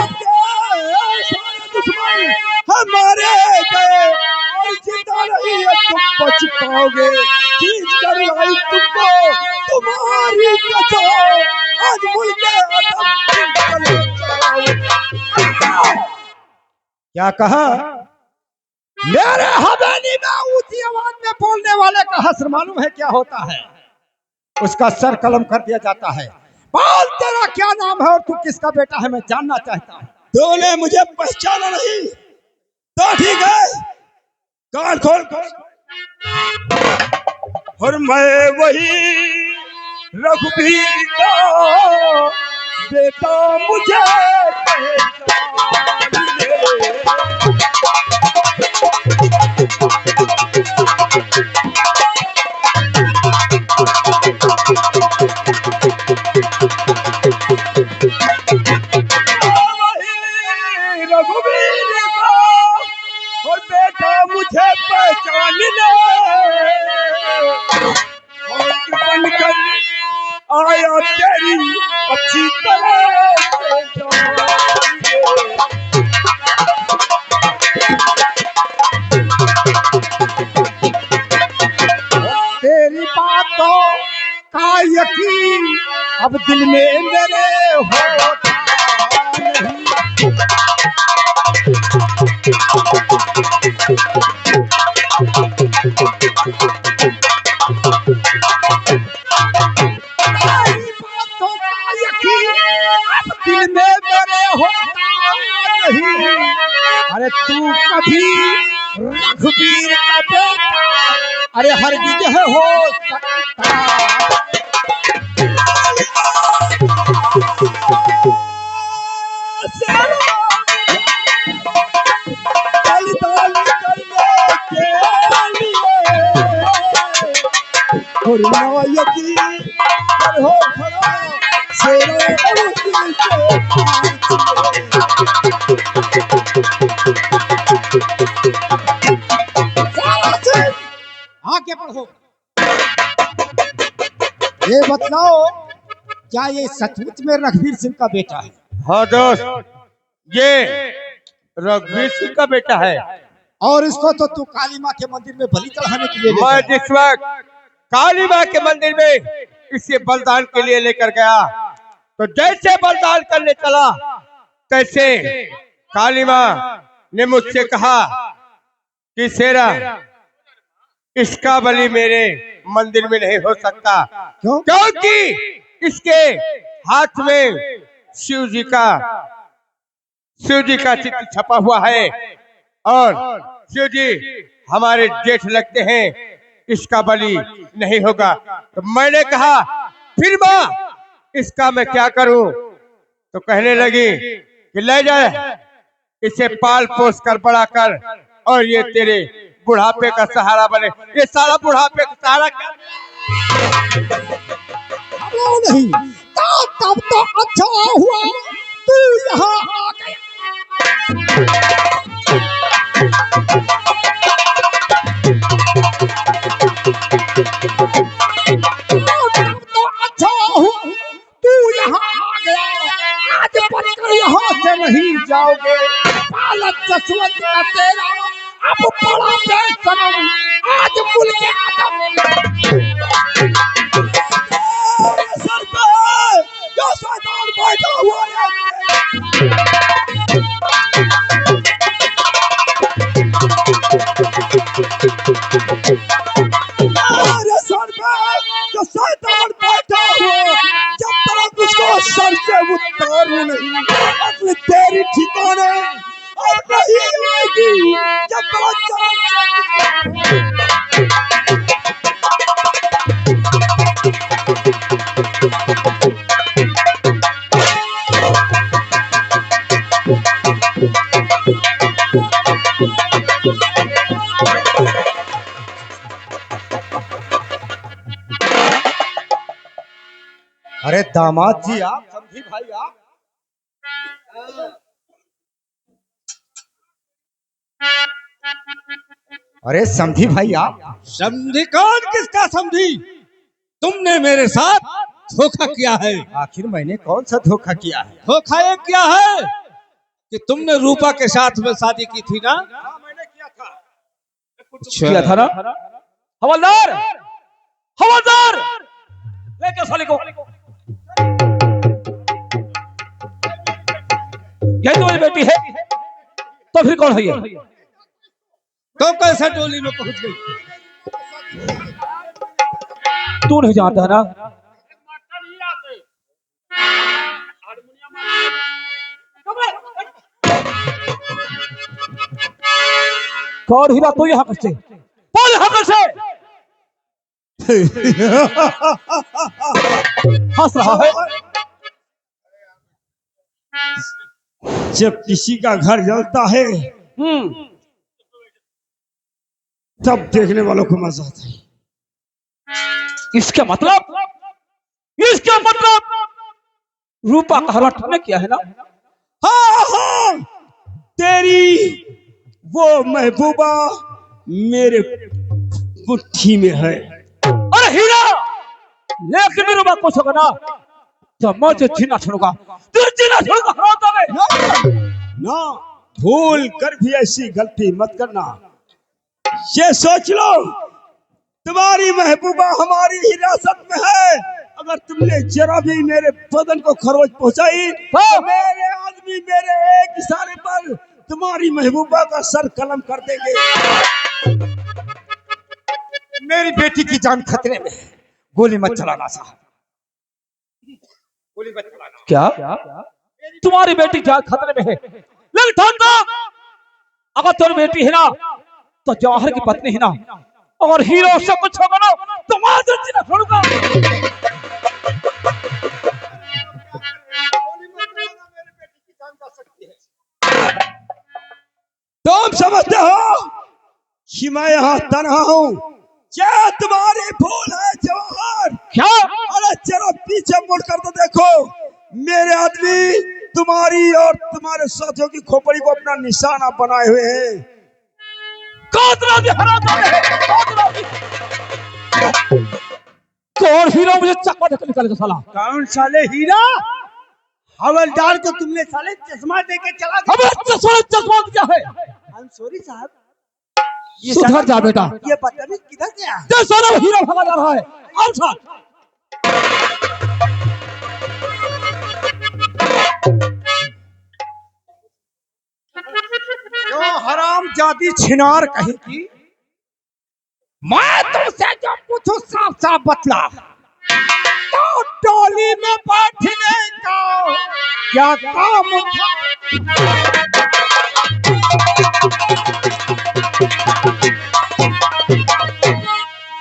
सारे दुश्मन हमारे गए और जिंदा नहीं है तुम बच पाओगे। खींच कर लाई तुमको तुम्हारी कसम, आज मुल्के आदम क्या कहा? मेरे हवेली में ऊंची आवाज में बोलने वाले का हश्र मालूम है क्या होता है? उसका सर कलम कर दिया जाता है। बोल, तेरा क्या नाम है और तू किसका बेटा है, मैं जानना चाहता हूँ। तूने मुझे पहचाना नहीं तो ठीक है, कान खोल कर। और मैं वही रघुवीर का बेटा, मुझे रघुवीर का और बेटा मुझे पहचान ले, और बनकर आया तेरी अच्छी तरह तेरी बातों का यकीन अब दिल में मेरे होता नहीं। बातों का यकीन अब दिल में मेरे होता नहीं। अरे तू कभी रघुवीर का बेटा अरे हरगिज हो सकता। हो खड़ा आगे बढ़ो। ये बतलाओ, क्या ये सचमुच में रघुवीर सिंह का बेटा है? हाँ दोस्त, ये रघुवीर सिंह का बेटा है। और इसको तो तू काली माँ के मंदिर में बलि चढ़ाने के लिए ले मैं जिस वक्त काली माँ के मंदिर में इसे बलिदान के लिए लेकर गया, तो जैसे बलिदान करने चला तैसे काली माँ ने मुझसे कहा कि शेरा, इसका बलि मेरे मंदिर में नहीं हो सकता। क्यों? क्योंकि इसके हाथ में शिव जी का चित्र छपा हुआ है और शिव जी हमारे जेठ लगते हैं, इसका बलि नहीं होगा। तो मैंने कहा फिर माँ इसका मैं क्या करूं? तो कहने लगी कि ले जाए, इसे पाल पोस कर बड़ा कर और ये तेरे बुढ़ापे का सहारा बने। ये सारा बुढ़ापे का सहारा क्या? नहीं तब तो अच्छा हुआ तू यहाँ आ गया। तो अच्छा हुआ तू यहाँ आ गया। आज बनकर यहाँ से नहीं जाओगे। पालक जसवंत का तेरा अब बड़ा बेशरम आज मुल्के आदम सर पे जो शैतान बैठा हुआ है। सर पे जो शैतान बैठा हुआ, जब तक उसको सर से उतारू नहीं अपनी तेरी ठिकाने और नहीं आएगी। जब तक अरे दामाद जी, आप समझी भाई, आप अरे समझी भाई, आप समझी? कौन किसका समझी? तुमने मेरे साथ धोखा किया है। आखिर मैंने कौन सा धोखा किया है? धोखा ये किया है कि तुमने रूपा के साथ में शादी की थी ना। मैंने किया था। किया था ना। हवलदार, हवलदार, लेके साले को। यही तुम्हारी बेटी है? तो फिर कौन है ये? तो कैसे टोली में पहुंच गई? तू नहीं जानता है ना? कौन हीरा? तू यहाँ कैसे? बोल यहाँ कैसे? हंस रहा है। जब किसी का घर जलता है तब देखने वालों को मजा आता है। इसका मतलब रूपा का हलवा तुमने किया है ना? हाँ हाँ, तेरी वो महबूबा मेरे मुट्ठी में है। अरे हीरा, लेकिन मेरे बात पूछो ना तो मैं तुझे जीना छोड़ूंगा, तुझे जीना छोड़ूंगा। ना, भूल कर भी ऐसी गलती मत करना। ये सोच लो, तुम्हारी महबूबा हमारी हिरासत में है। अगर तुमने जरा भी मेरे बदन को खरोच पहुंचाई तो मेरे आदमी मेरे एक इशारे पर तुम्हारी महबूबा का सर कलम कर देंगे। मेरी बेटी की जान खतरे में है। गोली मत चलाना साहब, गोली मत चलाना। क्या तुम्हारी बेटी जान खतरे में है? लेकिन ठंडा, अगर तुम्हारी बेटी है ना तो जवाहर की पत्नी है ना, और हीरो से कुछ होगा ना तो मैं तुझे जीना छोड़ूंगा। तुम समझते हो कि मैं यहाँ तन्हा हूँ? क्या तुम्हारी भूल है जवाहर? क्या? अरे जरा पीछे मुड़ कर तो देखो, मेरे आदमी तुम्हारी और तुम्हारे साथियों की खोपड़ी को अपना निशाना बनाए हुए हैं। कौन हीरो मुझे चक्कर देकर निकल गया साला? कौन साले हीरा? हवलदार को तुमने साले चश्मा देके चला गया। अबे चश्मा क्या है? सॉरी साहब, सुधर जा बेटा। ये पता नहीं किधर गया। ये साला हीरो भागा जा रहा है। आओ साथ। जो हराम जादी छिनार कहेगी, मैं तुमसे जो पूछूं साफ साफ बतला। तो टोली में बैठने का क्या काम था?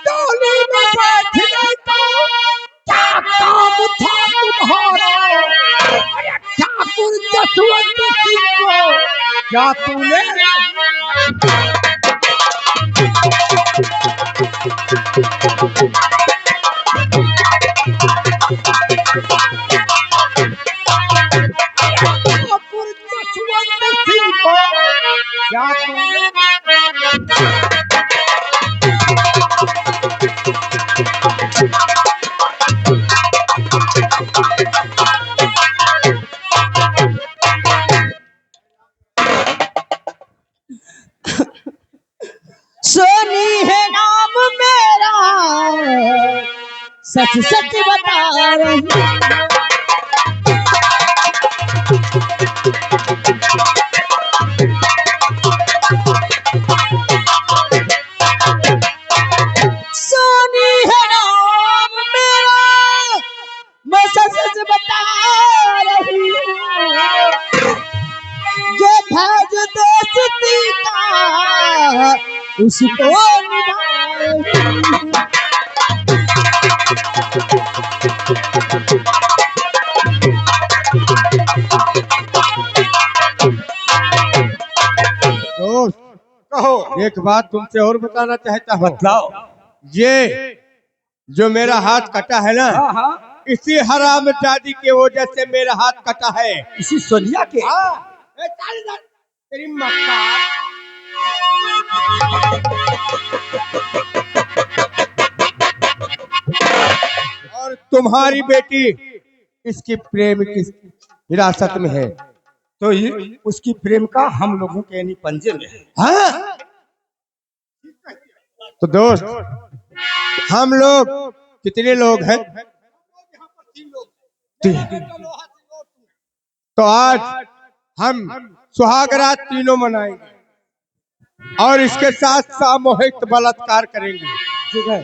टोली में बैठने का क्या काम था तुम्हारा? अरे ठाकुर जसवंत सिंह को क्या तूने ठाकुर जसवंत सिंह को क्या सोनी है नाम मेरा, सच सच बता रही। सोनी है नाम मेरा, मैं सच सच बता रही हूँ। जो भाज दोस्ती का उसको दोस्त कहो, एक बात तुमसे और बताना चाहता हूँ। बतलाओ। ये जो मेरा हाथ कटा है ना, इसी हराम जादी के वजह से मेरा हाथ कटा है। इसी सोनिया के। तेरी मक्का। और तुम्हारी बेटी इसकी प्रेम की हिरासत में है। तो ये उसकी प्रेम का हम लोगों के यानी पंजे में है। हाँ? तो दोस्त, हम लोग कितने लोग हैं? तो आज हम सुहागरात तीनों मनाएंगे और इसके साथ सामूहिक बलात्कार करेंगे। ठीक है।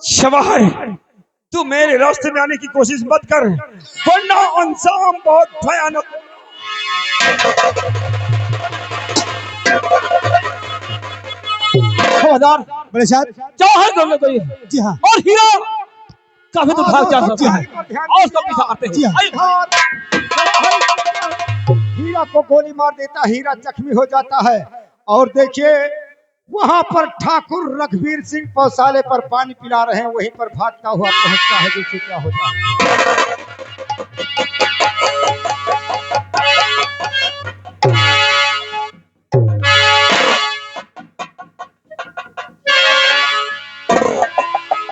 शवाहर, तू मेरे रास्ते में आने की कोशिश मत कर, वरना अंजाम बहुत भयानक। खबरदार, बड़े साहब। जवाहर कर ले गई। जी हाँ। और हीरा काफी तो भाग जा सकता है। हाँ, ध्यान और उसका पीछा करते जी हैं। हाँ। हीरा को गोली मार देता, हीरा जख्मी हो जाता है। और देखिए वहां पर ठाकुर रघुवीर सिंह पौसाले पर पानी पिला रहे हैं, वहीं पर भागता हुआ पहुंचता है। देखिए क्या होता है।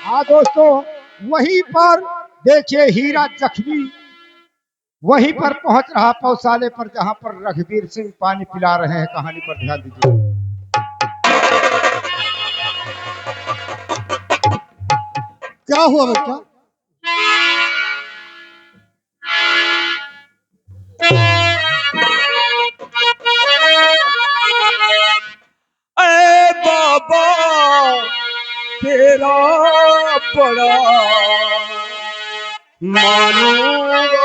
हाँ दोस्तों, वहीं पर देखिए हीरा जख्मी वहीं पर पहुंच रहा पौसाले पर, जहां पर रघुवीर सिंह पानी पिला रहे हैं। कहानी पर ध्यान दीजिए। क्या हुआ बेटा? ए बाबा तेरा बड़ा मानूंगा।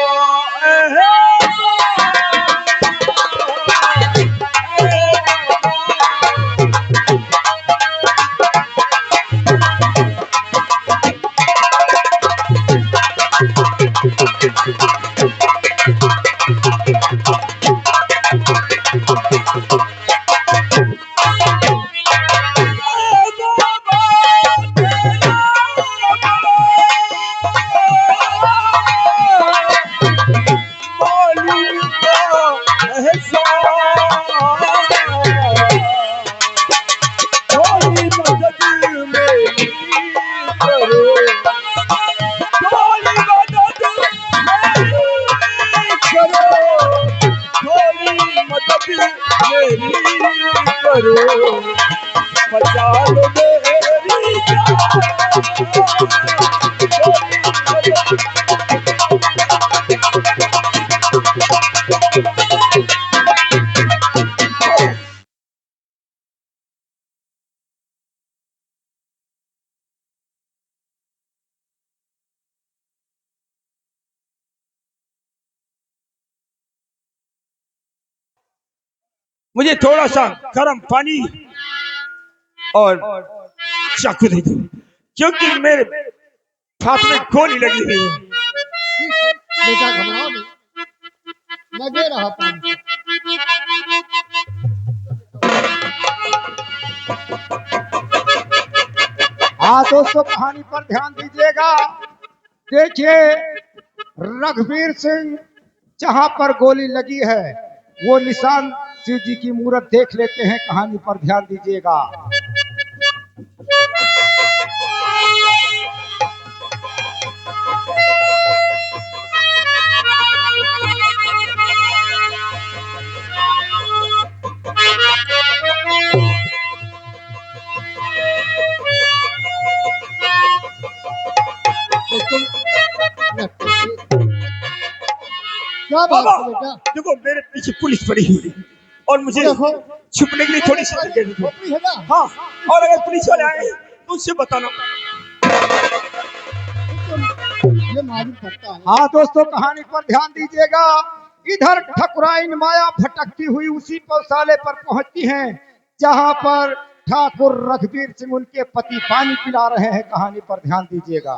मुझे थोड़ा सा गर्म पानी और चाकू दे दो, क्योंकि मेरे हाथ में गोली लगी हुई है। बेटा घबराओ नहीं, लगे रहा पानी। हाँ दोस्तों, कहानी पर ध्यान दीजिएगा। देखिए रघुवीर सिंह जहां पर गोली लगी है वो निशान शिव जी की मूर्त देख लेते हैं। कहानी पर ध्यान दीजिएगा। क्या बात बाबा है बेटा? देखो, मेरे पीछे पुलिस पड़ी हुई है और मुझे देखो। छुपने के लिए थोड़ी सी जगह दे दो। खोपड़ी है ना? हाँ, और अगर पुलिस वाले आए तो उससे बताना। ये मालूम पड़ता है। हाँ दोस्तों, कहानी पर ध्यान दीजिएगा। इधर ठकुराइन माया भटकती हुई उसी पौसाले पर पहुंचती हैं जहां पर ठाकुर रघुवीर सिंह उनके पति पानी पिला रहे हैं। कहानी पर ध्यान दीजिएगा।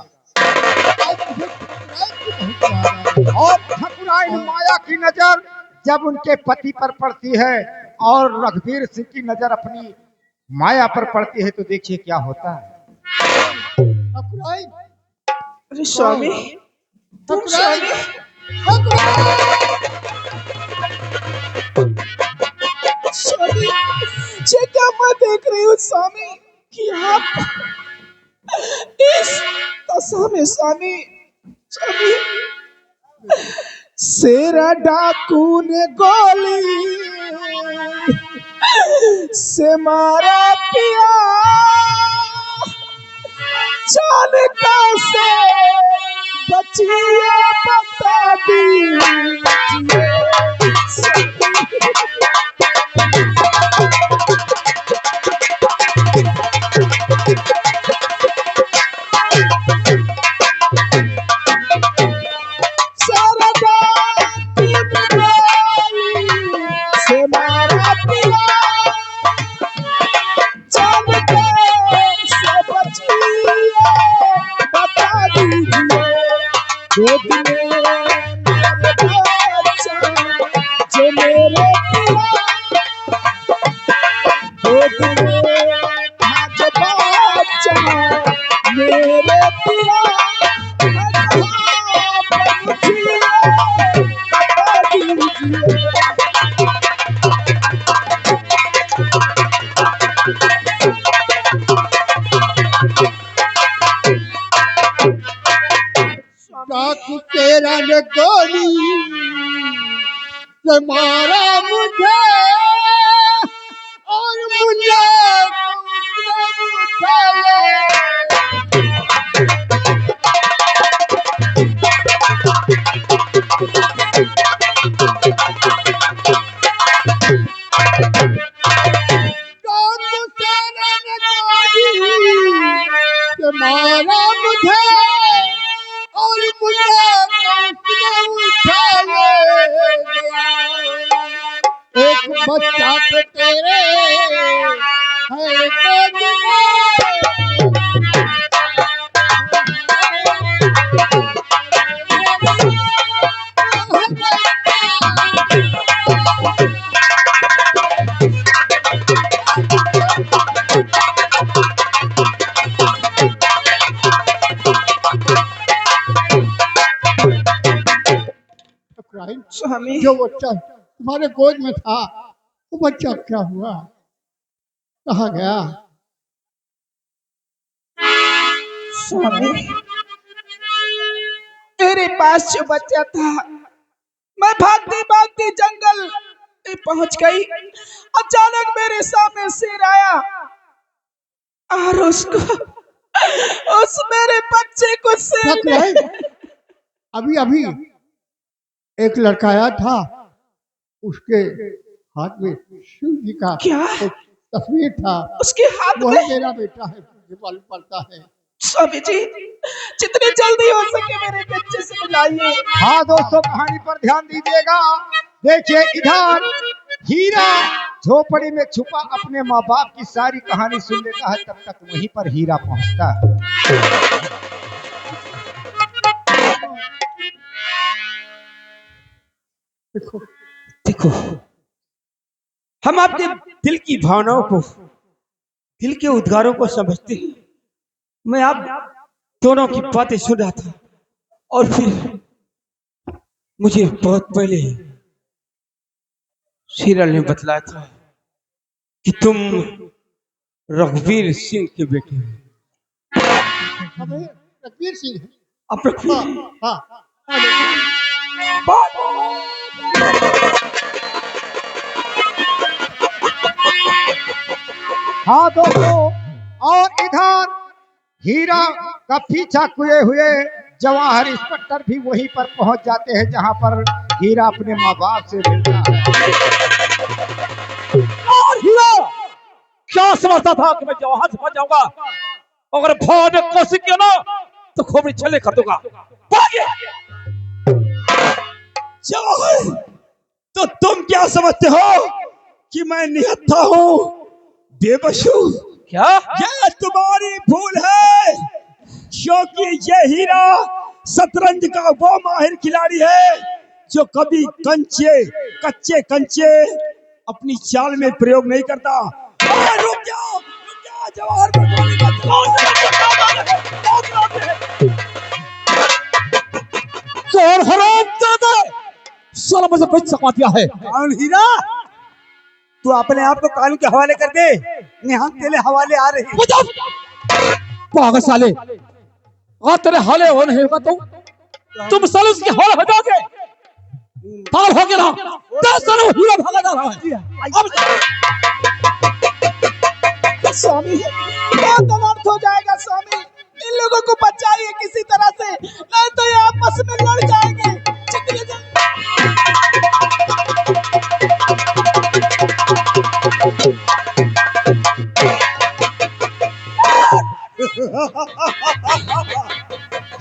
और ठाकुराइन माया की नजर जब उनके पति पर पड़ती है और रघुवीर सिंह की नजर अपनी माया पर पड़ती है तो देखिए क्या होता है। अरे स्वामी, तुम स्वामी, स्वामी, ये क्या मैं देख रही हूँ स्वामी कि आप इस दशा में स्वामी, स्वामी, शेरा डाकू ने गोली से मारा पिया, जान कैसे बचिए बता दीजिए। डाकू तेरा ने गोली से मारा मुझे और मुझे मारा मुझे और मुझे उठा ले गया। एक बच्चा तो तेरे है गोद स्वामी, जो बच्चा तुम्हारे गोद में था वो बच्चा क्या हुआ, कहाँ गया? स्वामी, तेरे पास जो बच्चा था मैं भागती भागती जंगल में पहुंच गई। अचानक मेरे सामने शेर आया और उस मेरे बच्चे को शेर ने अभी अभी एक लड़का आया था, उसके हाथ में शिव जी का क्या तस्वीर था, उसके हाथ वही में? मेरा बेटा है, मुझे मालूम पड़ता है। स्वामी जी, जितनी जल्दी हो सके मेरे बच्चे से मिलाइए। हाँ दोस्तों, कहानी पर ध्यान दीजिएगा। देखिए इधर हीरा झोपड़ी में छुपा अपने माँ बाप की सारी कहानी सुन लेता है, तब तक वहीं पर हीरा पहुंचता है। देखो, हम अपने दिल की भावनाओं को, दिल के उद्गारों को समझते हैं। मैं आप दोनों की बातें सुन रहा था और फिर मुझे बहुत पहले शीरल ने बतलाया था कि तुम रघुवीर सिंह के बेटे हो। रघुवीर सिंह है? अब रघुवीर, हाँ, हाँ दोस्तों, और इधर हीरा का पीछा किए हुए जवाहर इंस्पेक्टर भी वहीं पर पहुंच जाते हैं जहां पर हीरा अपने माँ बाप से मिलता है। और हीरा क्या समझता था कि मैं जवाहर से बच जाऊंगा? अगर भागने की कोशिश किया ना तो खोपड़ी छल्ले कर दूंगा। जवाहर, तो तुम क्या समझते हो कि मैं निहत्था हूं? बेबसू, क्या? ये तुम्हारी भूल है, क्योंकि ये हीरा शतरंज का वो माहिर खिलाड़ी है जो कभी कच्चे कंचे अपनी चाल में प्रयोग नहीं करता। रुक जाओ, जवाहर पर गोली मत कौन हरामजादा साला मुझे बेच सकवा दिया है? कौन हीरा? तू अपने आप को कानून के हवाले कर दे, हम तेरे हवाले आ रहे हैं। पागल साले, आज तेरे हाले हो नहीं होगा तुम साले उसके हाल हो जाओगे। पागल हो गया ना? 10 साल हीरा भागा जा रहा है। अब स्वामी बहुत अनर्थ हो जाएगा स्वामी, इन लोगों को बचाइए किसी तरह से, नहीं तो ये आपस में लड़ जाएंगे। चलिए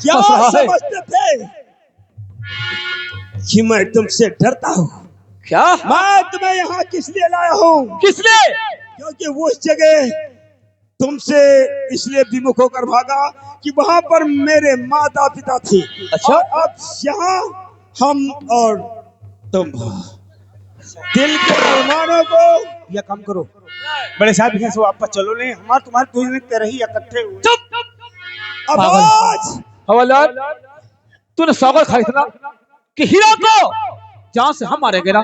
क्या समझते थे कि मैं तुमसे डरता हूँ? क्या? मैं तुम्हें यहाँ किस लिए लाया हूँ? किसने? क्योंकि वो उस जगह तुमसे इसलिए विमुख होकर भागा कि वहां पर मेरे माता पिता थे। अच्छा। और अब यहाँ हम और तुम दिल के अरमानों को या कम करो। बड़े साहब यहाँ से वापस चलो, नहीं हमारे तुम्हारे दो जने तेरे ही इकट्ठे हुए। चुप। अब आज हवालात, तूने सौगत खाई थी ना कि हीरा को जहां से हम मारेंगे ना,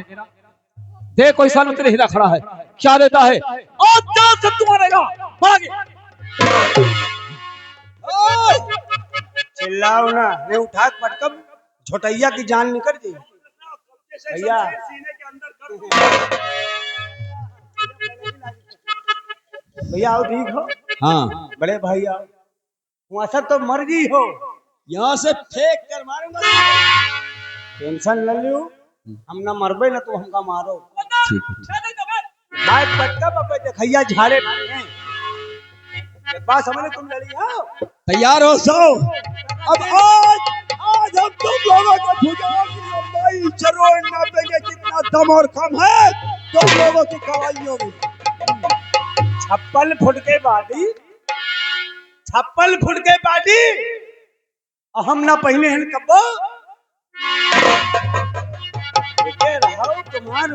देख कोई साल में तेरे हीरा खड़ा है, क्या देता है? और जान से तू मारेगा, भागे। चिल्लाओ ना, रे उठा पटकम छोटैया की जान निकल गई। भैया भैया आओ, ठीक हो? हाँ, बड़े भाई आओ। वहां सब तो मर गई हो, यहाँ से फेंक कर मारूंगा। टेंशन न लियो, हम ना मरबे ना तो हमका मारो। ठीक है। भाई पटका बाबा देखैया झाड़े एक बात समझ, तुम लड़ी आओ। तैयार हो सो? अब आज हम तुम लोगों को भुजाओं की लंबाई जरूर नापेंगे, कितना दम और कम है तुम लोगों की कवाइयों में। 56 फुट के बाडी, 56 फुट के बाडी, और हम ना पहले हैं कब्बो तुम्हार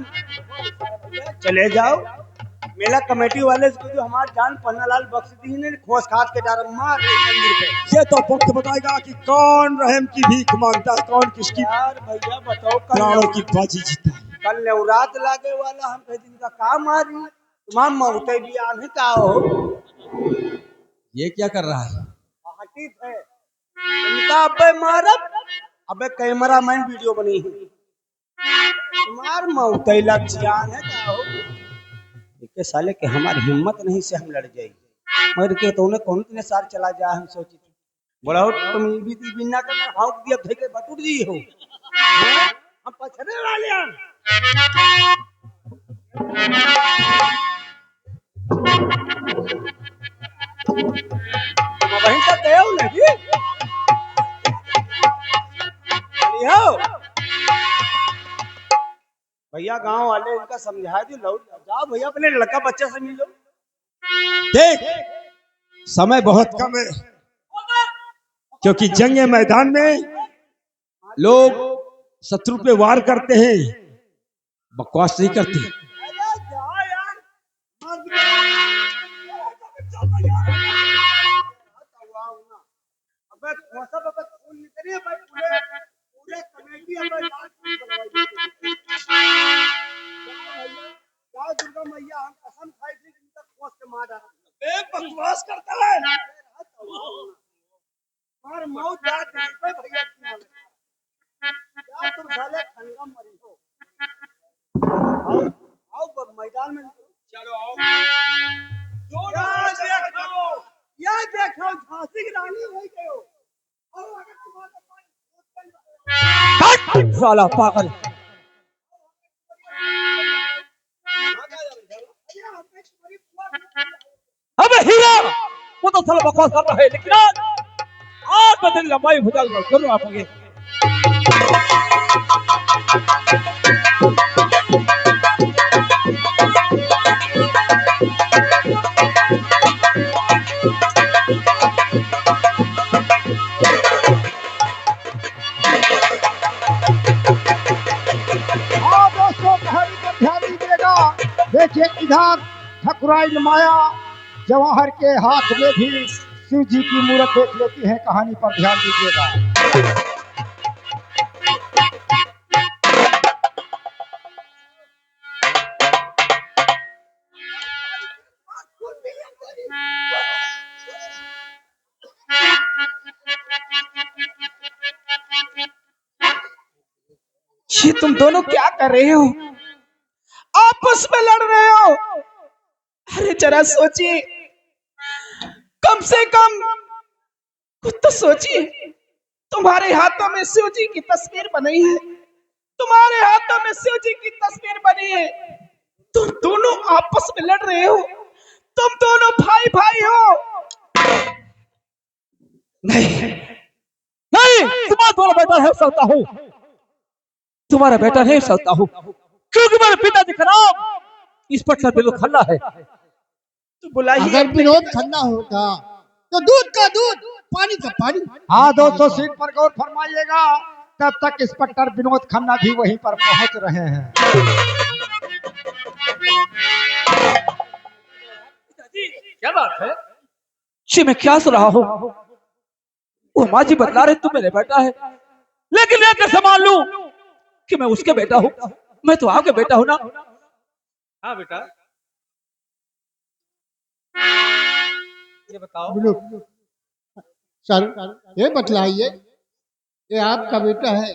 चले जाओ। मेला कमेटी वाले जो हमारे जान पन्नालाल बख्श दी ने खोस खास के डार मार मंदिर पे। ये तो वक्त बताएगा कि कौन रहम की भीख मांगता है, कौन किसकी। यार भैया बताओ, प्राणों की बाजी जीता है। कल नवरात लागे वाला, हम कई दिन का काम आ रही तुम्हार मौते भी आने का हो। ये क्या कर रहा है? हटी है उनका अबे मारब, अबे कैमरा मैन वीडियो बनी है तुम्हार मौते लग जान है का हो। के साले के हमारी हिम्मत नहीं से हम लड़ जाए, मर के तो उन्हें कौन इतने सार चला जा। हम सोची बड़ा हो तुम भी बिना करना हाउक दिया थे के बटुर दी हो। हम पछड़े वाले हैं। तुम वहीं तक गए हो नहीं? चलिए हो भैया, गांव वाले इनका समझा दी, लो जाओ भैया अपने लड़का बच्चे से मिलो। देख समय बहुत कम है, क्योंकि जंग मैदान में लोग शत्रु पे वार करते हैं, बकवास नहीं करते। दुर्गा मैया हम कसम खाई थी कि खोस के मार डाला। बकवास करता है और मौत जात है भैया क्या तुम साले खनगा मरी हो। आओ मैदान में चलो, आओ या देखो झांसी की रानी हो गए हो। साला पागल, अबे हीरा वो तो साला बकवास कर रहा है, लेकिन आज बदल लंबाई हो जाएगा जरूर आएंगे। हाँ दोस्तों, पहली पर ध्यान दीजिएगा। देखिए इधर ठकुराइन माया जवाहर के हाथ में भी शिव जी की मूर्त देख लेती है। कहानी पर ध्यान दीजिएगा। ये तुम दोनों क्या कर रहे हो? आपस में लड़ रहे हो? अरे जरा सोचिए, कम से कम कुछ तो सोचिए। तुम्हारे हाथों में शिव जी की तस्वीर बनी है, तुम्हारे हाथों में शिव जी की तस्वीर बनी है। तुम दोनों आपस में लड़ रहे हो, तुम दोनों भाई भाई हो। नहीं नहीं, तुम्हारा दोनों बेटा है सकता हूँ, तुम्हारा बेटा नहीं सकता हूँ, क्योंकि मेरे पिताजी का नाम इंस्पेक्टर विनोद खन्ना है। तो बुलाइए। अगर विनोद खन्ना होता तो दूध का दूध, पानी का पानी। हाँ दोस्तों, सीट पर गौर फरमाइएगा। तब तक इंस्पेक्टर विनोद खन्ना भी वहीं पर पहुंच रहे हैं। क्या बात है? जी मैं क्या सुन रहा हूँ? वो माँ जी बतला रहे तू मेरे बेटा है, लेकिन लेकर संभाल लूं कि मैं उसके बेटा हूँ। मैं तो आपके बेटा हूँ ना। हाँ बेटा, ये बताओ। विनोद सर, ये बतलाइए, ये आपका बेटा है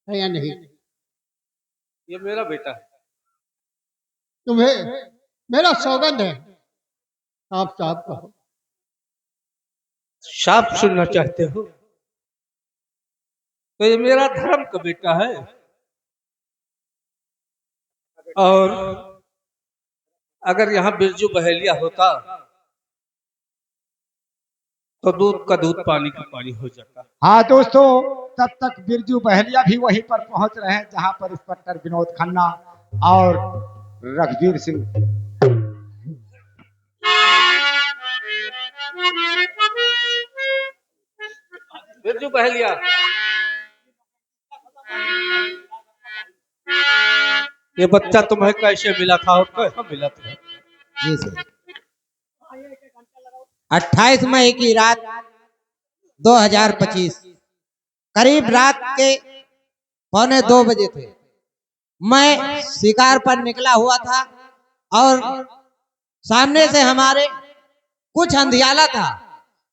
या नहीं? ये मेरा बेटा है। तुम्हें मेरा सौगंध है, आप साहब कहो। शाप सुनना चाहते हो तो ये मेरा धर्म का बेटा है, और अगर यहाँ बिरजू बहेलिया होता तो दूध का दूध, पानी का पानी हो जाता। हाँ दोस्तों, तब तक बिरजू बहलिया भी वहीं पर पहुंच रहे हैं जहां पर इंस्पेक्टर विनोद खन्ना और रघुवीर सिंह। बिरजू बहेलिया, ये बच्चा तुम्हें कैसे मिला था और कैसे मिला था? जी सर, 28 मई की रात 2025 करीब रात के 1:45 बजे थे। मैं शिकार पर निकला हुआ था और सामने से हमारे कुछ अंधियाला था,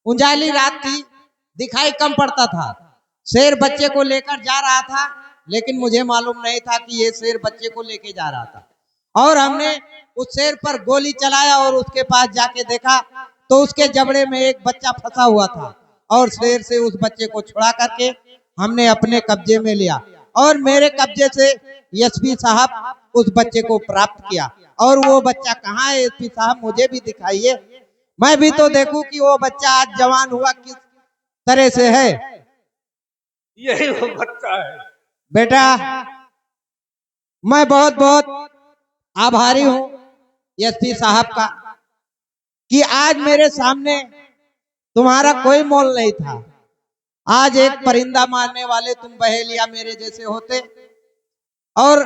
उंजाली रात थी, दिखाई कम पड़ता था। शेर बच्चे को लेकर जा रहा था, लेकिन मुझे मालूम नहीं था कि ये शेर बच्चे को लेके जा रहा था। और हमने उस शेर पर गोली चलाया और उसके पास जाके देखा तो उसके जबड़े में एक बच्चा फंसा हुआ था, और शेर से उस बच्चे को छुड़ा करके हमने अपने कब्जे में लिया, और मेरे कब्जे से एसपी साहब उस बच्चे को प्राप्त किया। और वो बच्चा कहाँ है एसपी साहब, मुझे भी दिखाइए, मैं भी तो देखूं कि वो बच्चा आज जवान हुआ किस तरह से है। यही वो बच्चा है। बेटा, मैं बहुत बहुत आभारी हूँ एसपी साहब का कि आज मेरे सामने तुम्हारा कोई मोल नहीं था। आज एक परिंदा मारने वाले तुम बहेलिया मेरे जैसे होते, और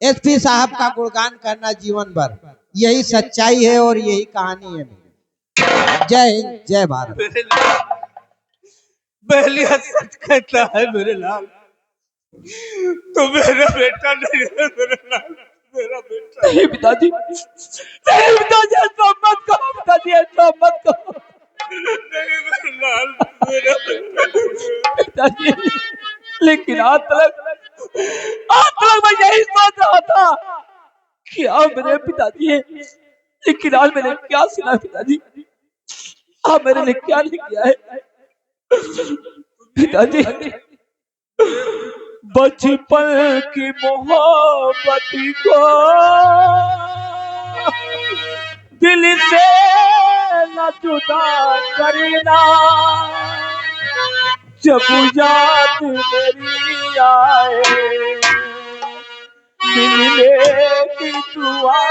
एसपी साहब का गुणगान करना जीवन भर, यही सच्चाई है और यही कहानी है मेरी। जय हिंद, जय भारत। मेरे लाल, बहेलिया सच कहता है मेरे लाल, तो मेरा बेटा नहीं है मेरे लाल, मेरा बेटा नहीं पिताजी, नहीं पिताजी, ऐसा मत कहो पिताजी, ऐसा मत कहो नहीं मेरे लाल, मेरा बेटा। पिताजी। लेकिन आज तक मैं यही सोच रहा था कि आप मेरे पिताजी हैं, लेकिन आज मैंने क्या सुना पिताजी, आप मेरे लिए क्या नहीं किया है पिताजी। बचपन की मोहब्बत को दिल से न जुदा करना, जब याद मेरी आए मिलने की दुआ।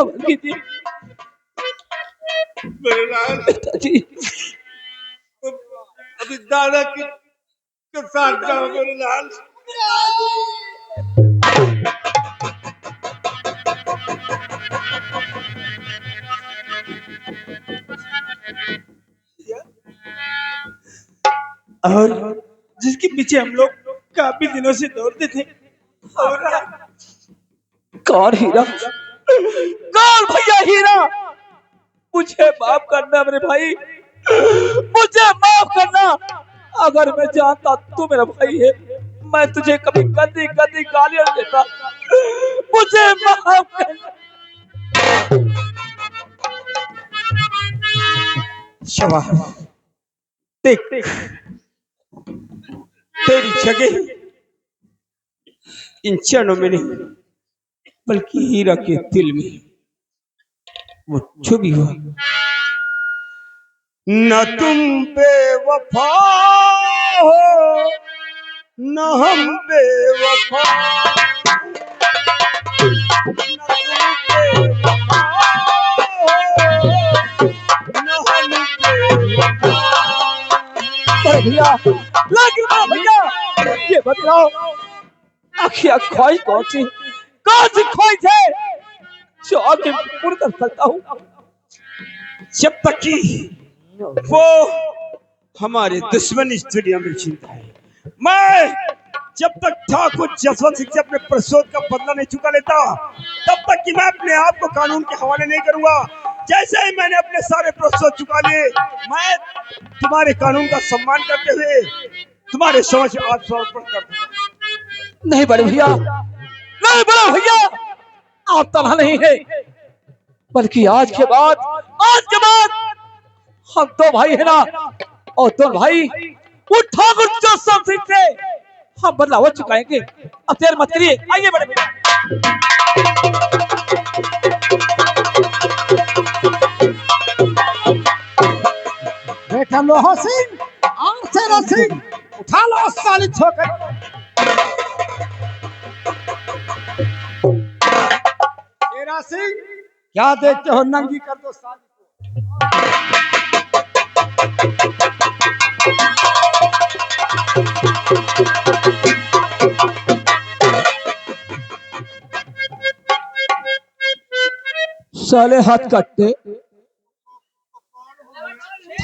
सबर कीजिए मेरे लाल, पिताजी। अभी दादा के साथ जाओ मेरे लाल। और जिसके पीछे हम लोग काफी दिनों से दौड़ते थे, और कौन हीरा? कौन भैया हीरा? मुझे माफ करना मेरे भाई, मुझे माफ करना। अगर मैं जानता तू मेरा भाई है, मैं तुझे कभी गंदी गंदी गालियां देता। मुझे माफ करना। शाबाश, देख तेरी जगह इन चरणों में नहीं, बल्कि हीरा के दिल में वो छुपी हुआ। न तुम बेवफा हो, न हम बेवफा, न तुम बेवफा हो, न हम बेवफा। अरे भैया, लेकिन भैया ये बताओ, आखिर ख्वाहिश कौन सी ख्वाहिश है जो अब मैं पूरी कर सकता हूँ? जब तक कि वो हमारे दुश्मन इस दुनिया में जिंदा है, मैं जब तक ठाकुर जसवंत सिंह से अपने प्रसोद का बदला नहीं चुका लेता, तब तक कि मैं अपने आप को कानून के हवाले नहीं करूंगा। जैसे ही मैंने अपने सारे प्रसोद चुका लिए, मैं तुम्हारे कानून का सम्मान करते हुए तुम्हारे समझ आत्मसमर्पण कर दूंगा। नहीं बड़े भैया, नहीं बड़े भैया, आप तनहा नहीं है, बल्कि आज के बाद हम दो भाई है ना, और दो भाई वो ठाकुर जसवंत सिंह से हम बदलाव चुकाएंगे। अब देर मत करिए, आइए बड़े भैया। बेटा लोहा सिंह और शेरा सिंह, उठा लो साली छोकर। शेरा सिंह, क्या देखते हो? नंगी कर दो साली को। साले हाथ काटते,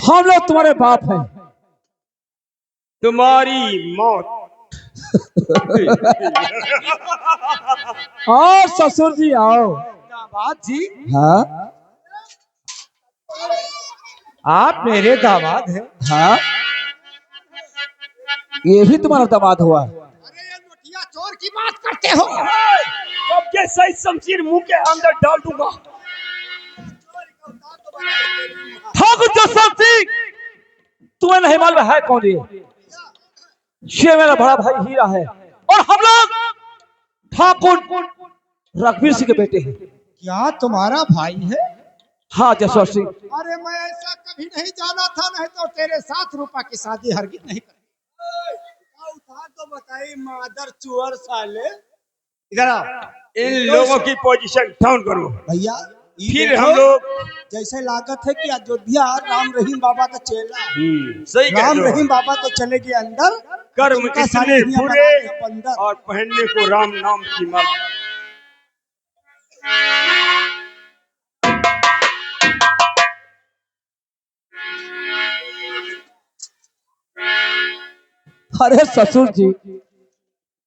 हम लोग तुम्हारे बाप हैं। तुम्हारी मौत। और ससुर जी आओ। दामाद जी, हाँ आप मेरे दामाद हैं। हाँ, ये भी तुम्हारा दामाद हुआ है। अरे ये लुटिया चोर की बात करते हो? अब के सही शमशीर मुंह के अंदर डाल दूंगा। ठाकुर जसवंत सिंह, तुम्हें नहीं मालूम है कौन ये मेरा बड़ा भाई हीरा है, और हम लोग ठाकुर रघुवीर सिंह के बेटे हैं। क्या तुम्हारा भाई है? हाँ जसवंत सिंह। अरे मैं ऐसा कभी नहीं जाना था, नहीं तो तेरे साथ रूपा की शादी हरगिज नहीं कर। उठा तो बताइए मादर चुअर साले। इधर आओ। इन लोगों की पोजीशन डाउन करो भैया फिर हम लोग। जैसे लागत है कि अयोध्या राम रहीम बाबा तो चेला, सही कह राम रहे हो। रहीम बाबा तो चले गए अंदर, कर्म उनका इतने सारी दुनिया पूरे बना दी अब अंदर। और पहनने को राम नाम की माला। अरे ससुर जी,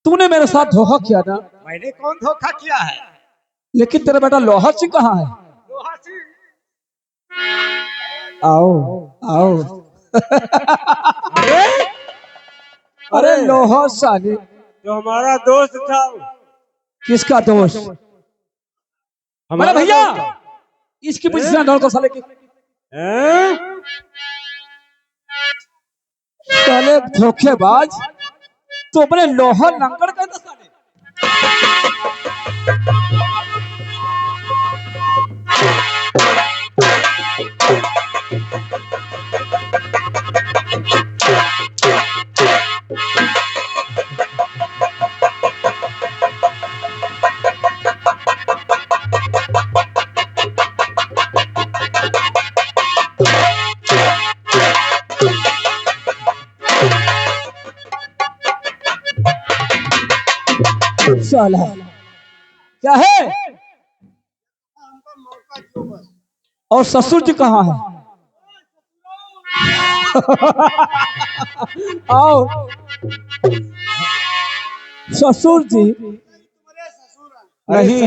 तूने मेरे साथ धोखा किया ना, मैंने कौन धोखा किया है? लेकिन तेरा बेटा लोहा सिंह कहाँ है? लोहा सिंह, आओ आओ। अरे लोहा साले, जो हमारा दोस्त था, किसका दोस्त? हमारा भैया, इसकी पोजीशन डाल को साले की। साले धोखेबाज, तो अपने लोहा लंगड़ कहता साले। साला क्या है? और ससुर जी कहाँ है? आओ ससुर जी। नहीं